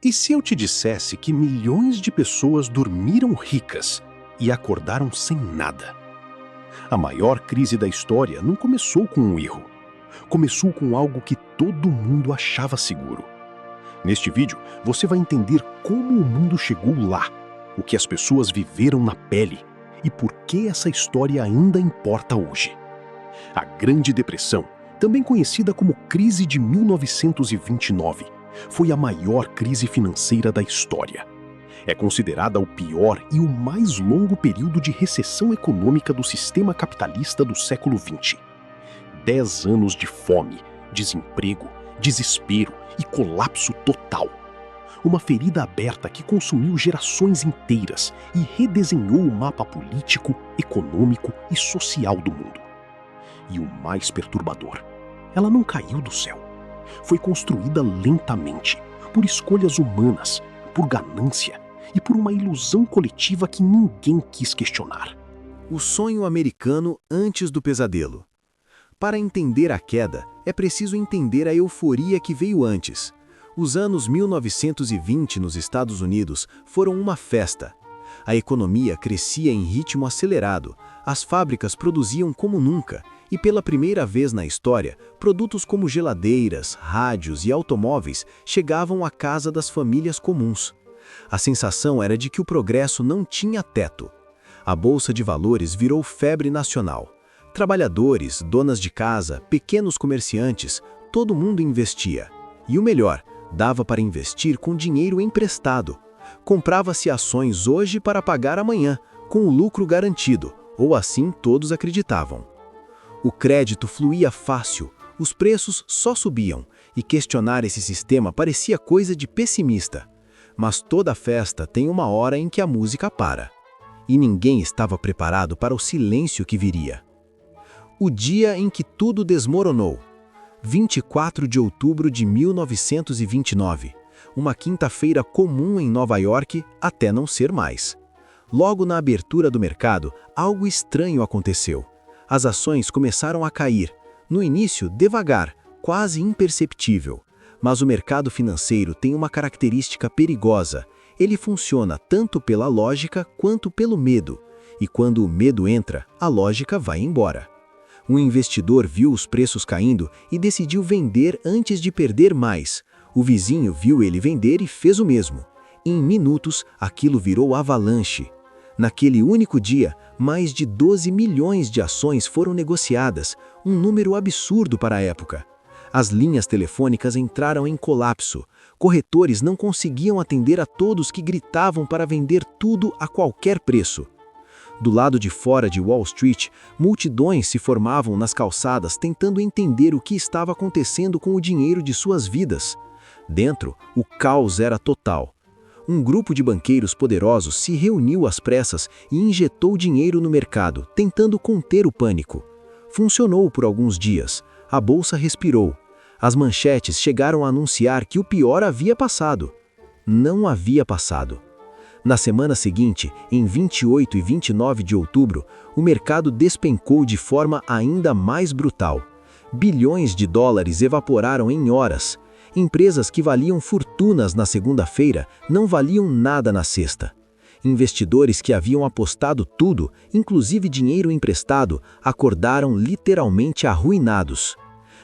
E se eu te dissesse que milhões de pessoas dormiram ricas e acordaram sem nada? A maior crise da história não começou com um erro. Começou com algo que todo mundo achava seguro. Neste vídeo, você vai entender como o mundo chegou lá, o que as pessoas viveram na pele e por que essa história ainda importa hoje. A Grande Depressão, também conhecida como Crise de 1929, foi a maior crise financeira da história. É considerada o pior e o mais longo período de recessão econômica do sistema capitalista do século XX. 10 anos de fome, desemprego, desespero e colapso total. Uma ferida aberta que consumiu gerações inteiras e redesenhou o mapa político, econômico e social do mundo. E o mais perturbador, ela não caiu do céu. Foi construída lentamente, por escolhas humanas, por ganância e por uma ilusão coletiva que ninguém quis questionar. O sonho americano antes do pesadelo. Para entender a queda, é preciso entender a euforia que veio antes. Os anos 1920 nos Estados Unidos foram uma festa. A economia crescia em ritmo acelerado, as fábricas produziam como nunca, e pela primeira vez na história, produtos como geladeiras, rádios e automóveis chegavam à casa das famílias comuns. A sensação era de que o progresso não tinha teto. A Bolsa de Valores virou febre nacional. Trabalhadores, donas de casa, pequenos comerciantes, todo mundo investia. E o melhor, dava para investir com dinheiro emprestado. Comprava-se ações hoje para pagar amanhã, com o lucro garantido, ou assim todos acreditavam. O crédito fluía fácil, os preços só subiam, e questionar esse sistema parecia coisa de pessimista. Mas toda festa tem uma hora em que a música para. E ninguém estava preparado para o silêncio que viria. O dia em que tudo desmoronou. 24 de outubro de 1929. Uma quinta-feira comum em Nova York, até não ser mais. Logo na abertura do mercado, algo estranho aconteceu. As ações começaram a cair. No início, devagar, quase imperceptível. Mas o mercado financeiro tem uma característica perigosa. Ele funciona tanto pela lógica quanto pelo medo. E quando o medo entra, a lógica vai embora. Um investidor viu os preços caindo e decidiu vender antes de perder mais. O vizinho viu ele vender e fez o mesmo. Em minutos, aquilo virou avalanche. Naquele único dia, mais de 12 milhões de ações foram negociadas, um número absurdo para a época. As linhas telefônicas entraram em colapso. Corretores não conseguiam atender a todos que gritavam para vender tudo a qualquer preço. Do lado de fora de Wall Street, multidões se formavam nas calçadas tentando entender o que estava acontecendo com o dinheiro de suas vidas. Dentro, o caos era total. Um grupo de banqueiros poderosos se reuniu às pressas e injetou dinheiro no mercado, tentando conter o pânico. Funcionou por alguns dias. A bolsa respirou. As manchetes chegaram a anunciar que o pior havia passado. Não havia passado. Na semana seguinte, em 28 e 29 de outubro, o mercado despencou de forma ainda mais brutal. Bilhões de dólares evaporaram em horas. Empresas que valiam fortunas na segunda-feira não valiam nada na sexta. Investidores que haviam apostado tudo, inclusive dinheiro emprestado, acordaram literalmente arruinados.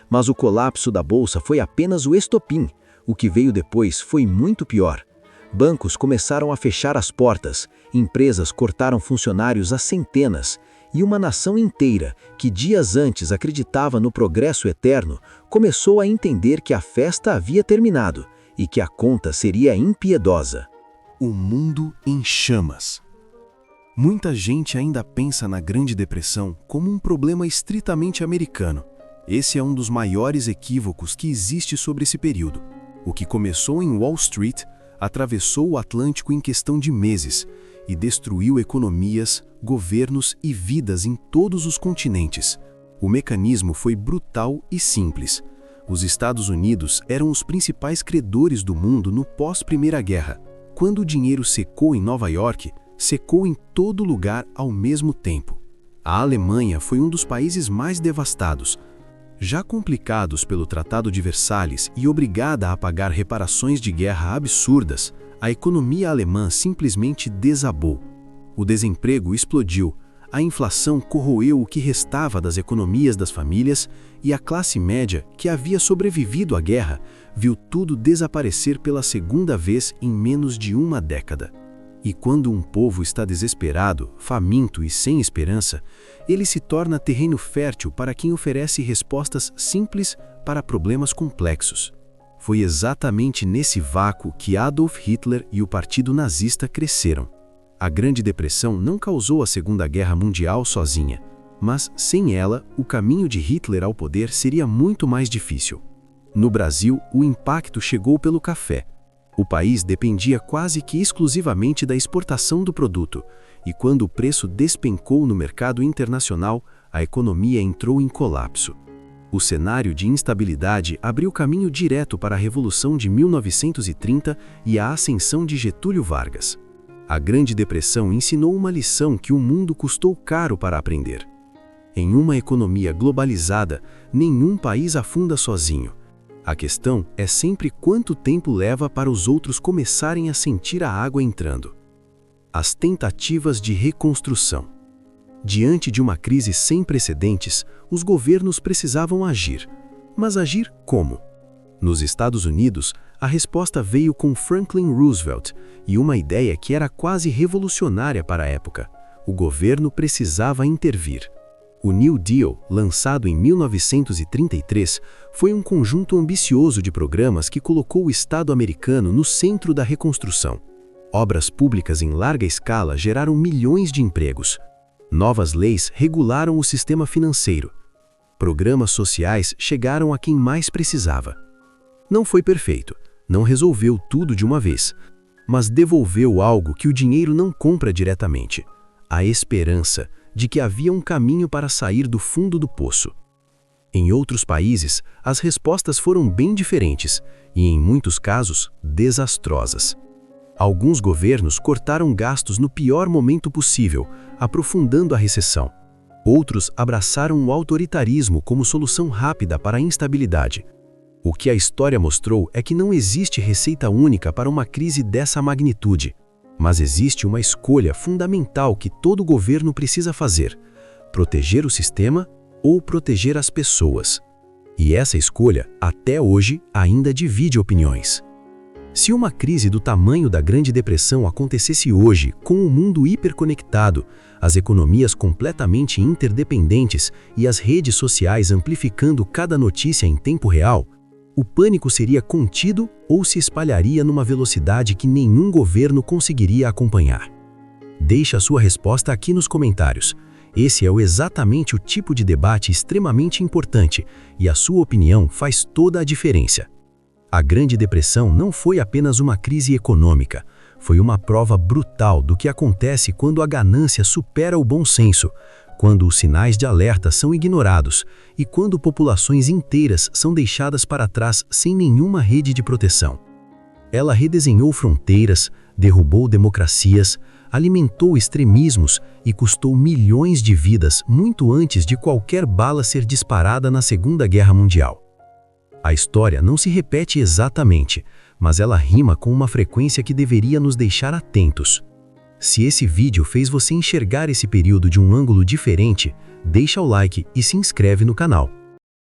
Mas o colapso da bolsa foi apenas o estopim. O que veio depois foi muito pior. Bancos começaram a fechar as portas, empresas cortaram funcionários a centenas, e uma nação inteira, que dias antes acreditava no progresso eterno, começou a entender que a festa havia terminado e que a conta seria impiedosa. O mundo em chamas. Muita gente ainda pensa na Grande Depressão como um problema estritamente americano. Esse é um dos maiores equívocos que existe sobre esse período. O que começou em Wall Street atravessou o Atlântico em questão de meses e destruiu economias, governos e vidas em todos os continentes. O mecanismo foi brutal e simples. Os Estados Unidos eram os principais credores do mundo no pós-Primeira Guerra. Quando o dinheiro secou em Nova York, secou em todo lugar ao mesmo tempo. A Alemanha foi um dos países mais devastados. Já complicados pelo Tratado de Versalhes e obrigada a pagar reparações de guerra absurdas, a economia alemã simplesmente desabou. O desemprego explodiu, a inflação corroeu o que restava das economias das famílias e a classe média, que havia sobrevivido à guerra, viu tudo desaparecer pela segunda vez em menos de uma década. E quando um povo está desesperado, faminto e sem esperança, ele se torna terreno fértil para quem oferece respostas simples para problemas complexos. Foi exatamente nesse vácuo que Adolf Hitler e o Partido Nazista cresceram. A Grande Depressão não causou a Segunda Guerra Mundial sozinha, mas, sem ela, o caminho de Hitler ao poder seria muito mais difícil. No Brasil, o impacto chegou pelo café. O país dependia quase que exclusivamente da exportação do produto, e quando o preço despencou no mercado internacional, a economia entrou em colapso. O cenário de instabilidade abriu caminho direto para a Revolução de 1930 e a ascensão de Getúlio Vargas. A Grande Depressão ensinou uma lição que o mundo custou caro para aprender. Em uma economia globalizada, nenhum país afunda sozinho. A questão é sempre quanto tempo leva para os outros começarem a sentir a água entrando. As tentativas de reconstrução. Diante de uma crise sem precedentes, os governos precisavam agir. Mas agir como? Nos Estados Unidos, a resposta veio com Franklin Roosevelt e uma ideia que era quase revolucionária para a época. O governo precisava intervir. O New Deal, lançado em 1933, foi um conjunto ambicioso de programas que colocou o Estado americano no centro da reconstrução. Obras públicas em larga escala geraram milhões de empregos. Novas leis regularam o sistema financeiro. Programas sociais chegaram a quem mais precisava. Não foi perfeito, não resolveu tudo de uma vez, mas devolveu algo que o dinheiro não compra diretamente: a esperança de que havia um caminho para sair do fundo do poço. Em outros países, as respostas foram bem diferentes e, em muitos casos, desastrosas. Alguns governos cortaram gastos no pior momento possível, aprofundando a recessão. Outros abraçaram o autoritarismo como solução rápida para a instabilidade. O que a história mostrou é que não existe receita única para uma crise dessa magnitude. Mas existe uma escolha fundamental que todo governo precisa fazer: proteger o sistema ou proteger as pessoas. E essa escolha, até hoje, ainda divide opiniões. Se uma crise do tamanho da Grande Depressão acontecesse hoje, com o mundo hiperconectado, as economias completamente interdependentes e as redes sociais amplificando cada notícia em tempo real, o pânico seria contido ou se espalharia numa velocidade que nenhum governo conseguiria acompanhar? Deixe a sua resposta aqui nos comentários. Esse é exatamente o tipo de debate extremamente importante e a sua opinião faz toda a diferença. A Grande Depressão não foi apenas uma crise econômica, foi uma prova brutal do que acontece quando a ganância supera o bom senso, quando os sinais de alerta são ignorados e quando populações inteiras são deixadas para trás sem nenhuma rede de proteção. Ela redesenhou fronteiras, derrubou democracias, alimentou extremismos e custou milhões de vidas muito antes de qualquer bala ser disparada na Segunda Guerra Mundial. A história não se repete exatamente, mas ela rima com uma frequência que deveria nos deixar atentos. Se esse vídeo fez você enxergar esse período de um ângulo diferente, deixa o like e se inscreve no canal.